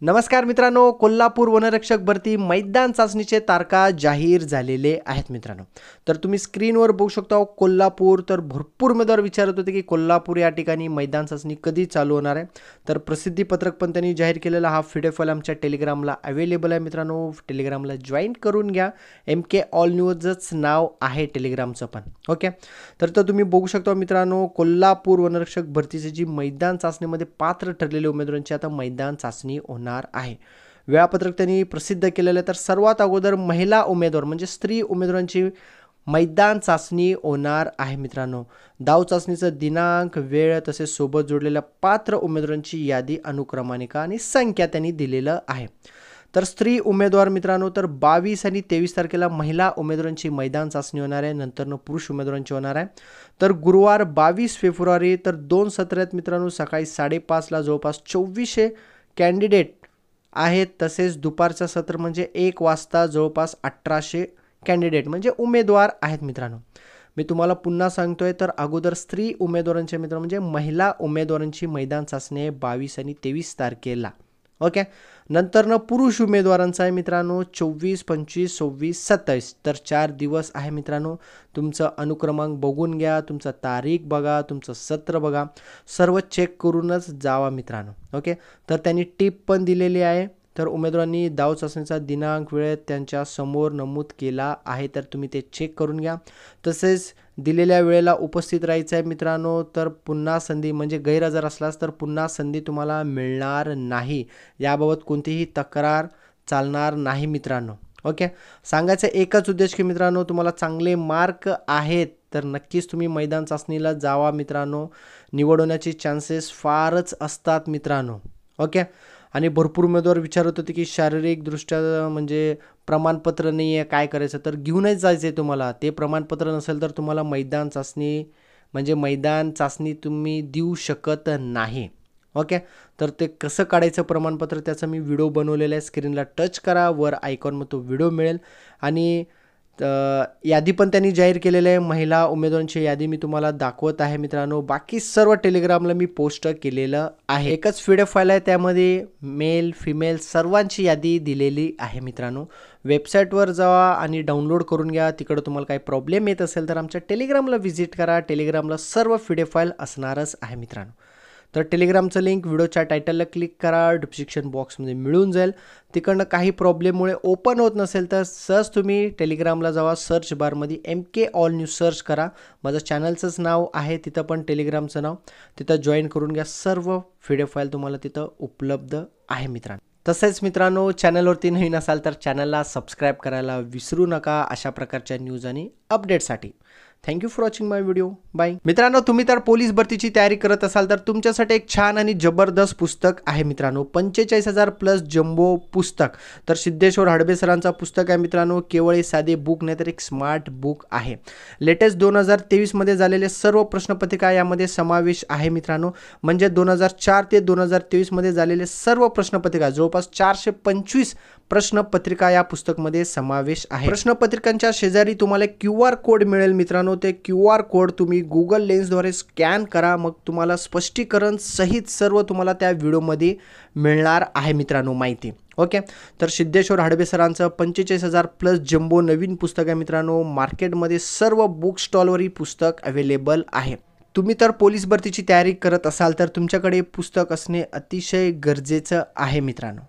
नमस्कार मित्रांनो, कोल्हापूर वनरक्षक भरती मैदान चाचणीचे तारखा जाहीर झालेले आहेत मित्रांनो. तर तुम्ही स्क्रीनवर बघू शकता कोल्हापूर. तर भरपूर उमेदवार विचारत होते की कोल्हापूर या ठिकाणी मैदान चाचणी कधी चालू होणार आहे. तर प्रसिद्धी पत्रक पण त्यांनी जाहीर केलेला हा PDF फाईल आमच्या टेलिग्रामला अवेलेबल आहे मित्रांनो. टेलिग्रामला जॉईन करून घ्या. MK ऑल न्यूजच नाव आहे टेलिग्रामचं पण. ओके, तर तुम्ही बघू शकता मित्रांनो, कोल्हापूर वनरक्षक भरतीची जी मैदान चाचणीमध्ये पात्र ठरलेले उमेदवारांची आता मैदान चाचणी होणार आहे. वेळापत्रक त्यांनी प्रसिद्ध केलेलं आहे. तर सर्वात अगोदर महिला उमेदवार म्हणजे स्त्री उमेदवारांची मैदान चाचणी होणार आहे मित्रांनो. दाव चाचणीचा दिनांक, वेळ तसेच सोबत जोडलेल्या पात्र उमेदवारांची यादी, अनुक्रमानिका आणि संख्या त्यांनी दिलेलं आहे. तर स्त्री उमेदवार मित्रांनो, तर 22 आणि 23 तारखेला महिला उमेदवारांची मैदान चाचणी होणार आहे. नंतर पुरुष उमेदवारांची होणार आहे. तर गुरुवार 22 फेब्रुवारी तर 2 सत्र आहेत मित्रांनो. सकाळी 5:30ला जवळपास 2400 कॅन्डिडेट आहेत. तसेच दुपारचं सत्र म्हणजे 1 वाजता जवळपास 1800 कॅन्डिडेट म्हणजे उमेदवार आहेत मित्रांनो. मी तुम्हाला पुन्हा सांगतोय, तर अगोदर स्त्री उमेदवारांचे मित्र म्हणजे महिला उमेदवारांची मैदान चाचणी आहे 22 आणि 23 तारखेला. ओके, नंतर पुरुष उमेदवारांचा आहे मित्रांनो 24, 25, 26, 27. तर 4 दिवस आहे मित्रांनो. तुमचं अनुक्रमांक बघून घ्या, तुमचा तारीख बघा, तुमचं सत्र बघा, सर्व चेक करूनच जावा मित्रांनो. ओके, तर त्यांनी टिप पण दिलेली आहे. तर उमेदवारांनी दाव चाचणीचा दिनांक, वेळ त्यांच्या समोर नमूद केला आहे. तर तुम्ही ते चेक करून घ्या. तसेच दिलेल्या वेळेला उपस्थित राहायचं आहे मित्रांनो. तर पुन्हा संधी म्हणजे गैरहजर असलास तर पुन्हा संधी तुम्हाला मिळणार नाही. याबाबत कोणतीही तक्रार चालणार नाही मित्रांनो. ओके, सांगायचं एकच उद्देश की मित्रांनो, तुम्हाला चांगले मार्क आहेत तर नक्कीच तुम्ही मैदान चाचणीला जावा मित्रांनो. निवड होण्याचे चान्सेस फारच असतात मित्रांनो. ओके, आणि भरपूर उमेदवार विचारत होते की शारीरिकदृष्ट्या म्हणजे प्रमाणपत्र नाही आहे, काय करायचं. तर घेऊनच जायचं आहे तुम्हाला. ते प्रमाणपत्र नसेल तर तुम्हाला मैदान चाचणी तुम्ही देऊ शकत नाही. ओके, तर ते कसं काढायचं प्रमाणपत्र त्याचा मी व्हिडिओ बनवलेला आहे. स्क्रीनला टच करा, वर आयकॉनमध्ये तो व्हिडिओ मिळेल. आणि यादी पण त्यांनी जाहीर केलेलं आहे. महिला उमेदवारांची यादी मी तुम्हाला दाखवत आहे मित्रांनो. बाकी सर्व टेलिग्रामला मी पोस्ट केलेलं आहे. एकच PDF फाईल आहे, त्यामध्ये मेल फिमेल सर्वांची यादी दिलेली आहे मित्रांनो. वेबसाईटवर जावा आणि डाउनलोड करून घ्या. तिकडं तुम्हाला काही प्रॉब्लेम येत असेल तर आमच्या टेलिग्रामला व्हिजिट करा. टेलिग्रामला सर्व PDF फाईल असणारच आहे मित्रांनो. तर टेलिग्रामचं लिंक व्हिडिओच्या टायटलला क्लिक करा, डिस्क्रिप्शन बॉक्समध्ये मिळून जाईल. तिकडनं काही प्रॉब्लेममुळे ओपन होत नसेल तर सहज तुम्ही टेलिग्रामला जावा, सर्च बारमध्ये MK ऑल न्यूज सर्च करा. माझं चॅनलचंच नाव आहे तिथं, पण टेलिग्रामचं नाव. तिथं जॉईन करून घ्या. सर्व PDF फाईल तुम्हाला तिथं उपलब्ध आहे मित्रांनो. तसेच मित्रांनो, चॅनलवरती नवीन असाल तर चॅनलला सबस्क्राईब करायला विसरू नका अशा प्रकारच्या न्यूज आणि अपडेटसाठी. Thank you for watching my video. Bye. मित्रांनो, तुम्ही तर पोलीस भरतीची तयारी करत असाल तर तुमच्यासाठी एक छान आणि जबरदस्त पुस्तक आहे मित्रांनो. 45,000+ जम्बो पुस्तक. तर सिद्धेश्वर हडबे सरांचा पुस्तक आहे मित्रांनो. केवळ हे साधे बुक नाही तर एक स्मार्ट बुक आहे. लेटेस्ट 2023 मध्ये झालेले सर्व प्रश्नपत्रिका यामध्ये समावेश आहे मित्रांनो. म्हणजे 2004 ते 2023 मध्ये झालेले सर्व प्रश्नपत्रिका, जवळपास 425 प्रश्नपत्रिका या पुस्तकमध्ये समावेश आहे. प्रश्नपत्रिकांच्या शेजारी तुम्हाला QR कोड मिळेल मित्रांनो. ते QR कोड तुम्ही Google लेन्सद्वारे स्कॅन करा. मग तुम्हाला स्पष्टीकरण सहित सर्व तुम्हाला त्या व्हिडिओमध्ये मिळणार आहे मित्रांनो माहिती. ओके, तर सिद्धेश्वर हडबे सरांचं 45,000+ जम्बो नवीन पुस्तक आहे मित्रांनो. मार्केटमध्ये सर्व बुक स्टॉलवर ही पुस्तक अवेलेबल आहे. तुम्ही तर पोलीस भरतीची तयारी करत असाल तर तुमच्याकडे पुस्तक असणे अतिशय गरजेचं आहे मित्रांनो.